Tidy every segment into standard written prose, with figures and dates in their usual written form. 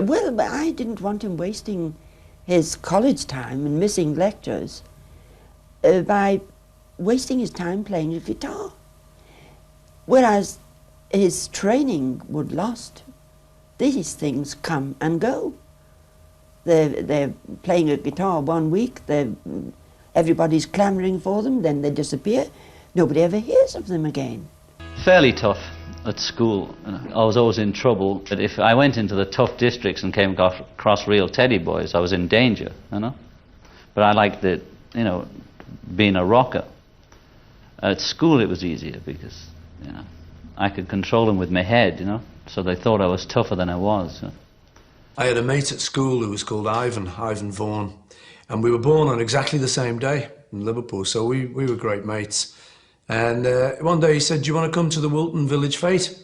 Well, but I didn't want him wasting his college time and missing lectures by wasting his time playing the guitar. Whereas his training would lost. These things come and go. They're playing a guitar 1 week, everybody's clamouring for them, then they disappear. Nobody ever hears of them again. Fairly tough at school. I was always in trouble. But if I went into the tough districts and came across real teddy boys, I was in danger, you know. But I liked it, you know, being a rocker. At school it was easier because, you know, I could control them with my head, you know, so they thought I was tougher than I was. You know. I had a mate at school who was called Ivan Vaughan, and we were born on exactly the same day in Liverpool, so we were great mates. And one day he said, "Do you want to come to the Wilton Village Fete?"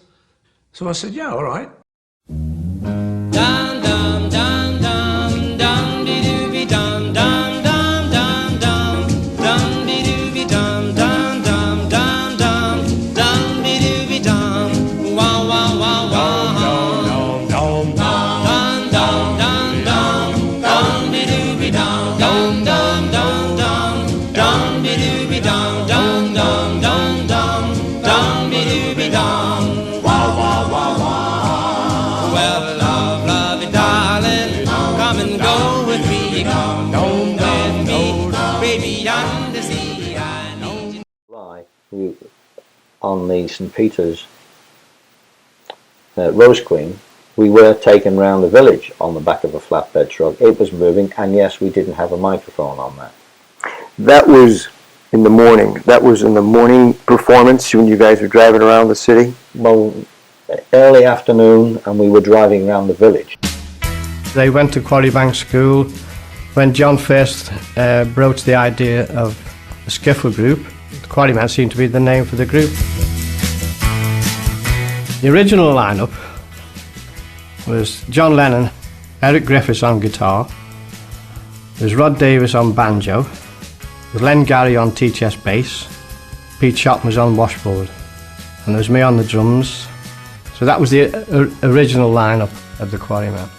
So I said, "Yeah, all right." On the St Peter's Rose Queen, we were taken round the village on the back of a flatbed truck. It was moving, and yes, we didn't have a microphone on that. That was in the morning. That was in the morning performance when you guys were driving around the city? Well, early afternoon, and we were driving around the village. They went to Quarrybank School when John first broached the idea of a skiffle group. Quarrymen seemed to be the name for the group. The original lineup was John Lennon, Eric Griffiths on guitar, there was Rod Davis on banjo, there was Len Gary on tea-chest bass, Pete Shotton was on washboard, and there was me on the drums. So that was the original lineup of the Quarrymen.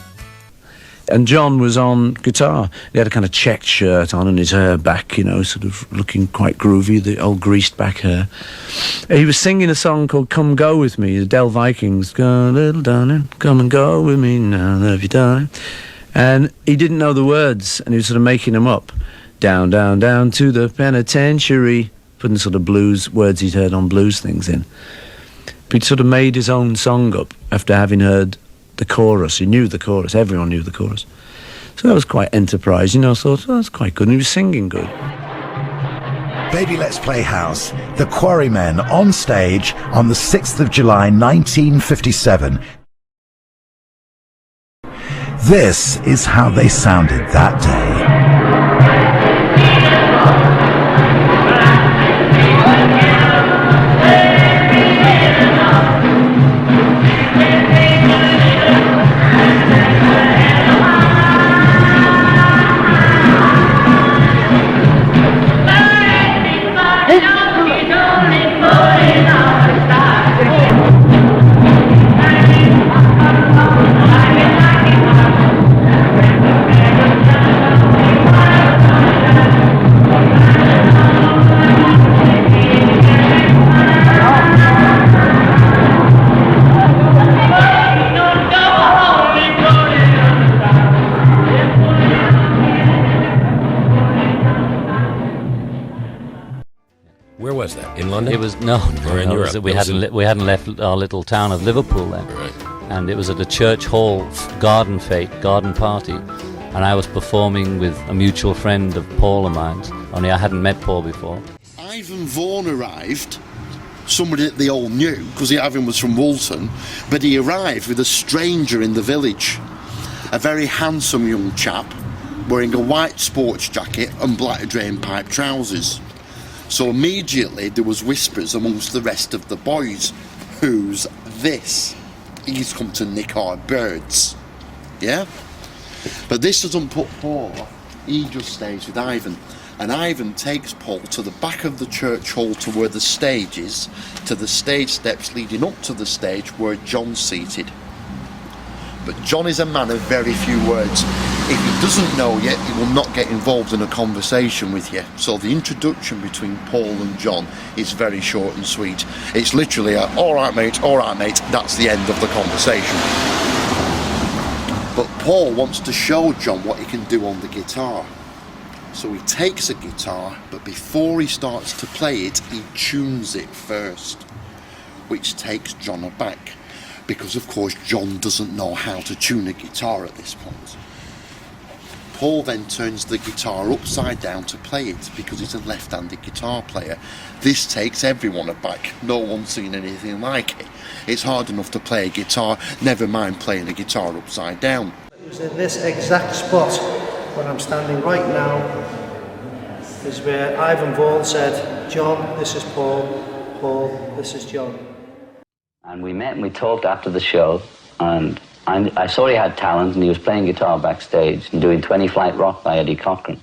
And John was on guitar. He had a kind of checked shirt on and his hair back, you know, sort of looking quite groovy, the old greased back hair. He was singing a song called Come Go With Me, the Del Vikings. Go, little darling, come and go with me now, love you, darling. And he didn't know the words, and he was sort of making them up. Down, down, down to the penitentiary, putting sort of blues, words he'd heard on blues things in. But he'd sort of made his own song up after having heard the chorus. He knew the chorus, everyone knew the chorus. So that was quite enterprising, you know. I thought, oh, that's quite good, and he was singing good. Baby Let's Play House, the Quarrymen on stage on the 6th of July 1957. This is how they sounded that day. Where was that? In London? It was no, in Europe? We hadn't left our little town of Liverpool then, right. And it was at a church hall garden party, and I was performing with a mutual friend of Paul of mine. Only I hadn't met Paul before. Ivan Vaughan arrived. Somebody that they all knew because Ivan was from Woolton, but he arrived with a stranger in the village, a very handsome young chap wearing a white sports jacket and black drain pipe trousers. So immediately there was whispers amongst the rest of the boys, who's this? He's come to nick our birds. Yeah? But this doesn't put Paul off, he just stays with Ivan. And Ivan takes Paul to the back of the church hall to where the stage is, to the stage steps leading up to the stage where John's seated. But John is a man of very few words. If he doesn't know yet, he will not get involved in a conversation with you. So the introduction between Paul and John is very short and sweet. It's literally a, all right mate, that's the end of the conversation. But Paul wants to show John what he can do on the guitar. So he takes a guitar, but before he starts to play it, he tunes it first, which takes John aback, because of course John doesn't know how to tune a guitar at this point. Paul then turns the guitar upside down to play it, because he's a left-handed guitar player. This takes everyone aback. No one's seen anything like it. It's hard enough to play a guitar, never mind playing a guitar upside down. It was in this exact spot where I'm standing right now is where Ivan Vaughan said, John, this is Paul, Paul, this is John. And we met and we talked after the show, and I saw he had talent, and he was playing guitar backstage and doing 20 Flight Rock by Eddie Cochran.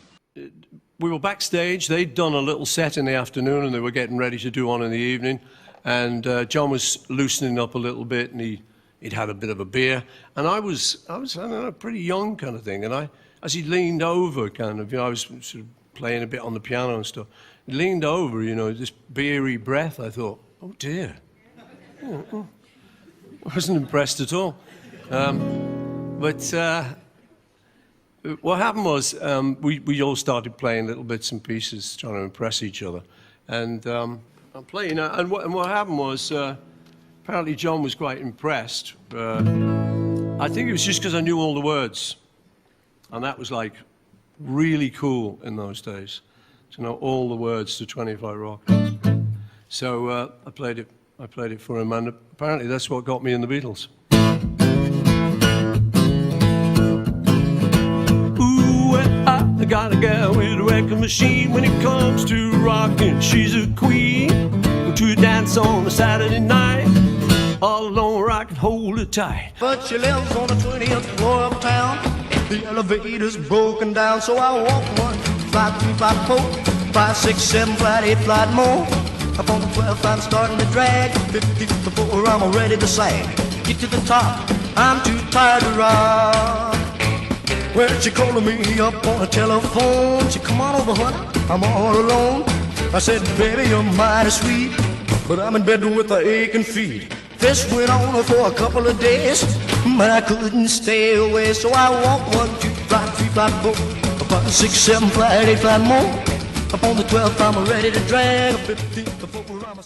We were backstage. They'd done a little set in the afternoon and they were getting ready to do one in the evening, and John was loosening up a little bit, and he'd had a bit of a beer, and I was I don't know, pretty young kind of thing, and as he leaned over kind of, I was sort of playing a bit on the piano and stuff, he leaned over, this beery breath. I thought, oh dear. I wasn't impressed at all. But what happened was we all started playing little bits and pieces, trying to impress each other. And I'm playing, and what happened was apparently John was quite impressed. I think it was just because I knew all the words. And that was like really cool in those days, to know all the words to 25 Rock. So I played it for him, and apparently that's what got me in the Beatles. I got a girl with a record machine. When it comes to rockin', she's a queen. Go to a dance on a Saturday night, all alone where I can hold her tight. But she lives on the 20th floor of town. The elevator's broken down, so I walk 1, 2, 5, 3, 5, 4, 5, 6, 7, flight, 8 flight more. Up on the 12th, I'm starting to drag. 50 before I'm ready to sag. Get to the top, I'm too tired to rock. Well, she calling me up on the telephone. She come on over, honey, I'm all alone. I said, baby, you're mighty sweet, but I'm in bed with a aching feet. This went on for a couple of days, but I couldn't stay away. So I walked 1, 2, 5, 3, 5, 4, about 6, 7, flight, 8 flight more. Up on the 12th, I'm ready to drag. 50 before I'm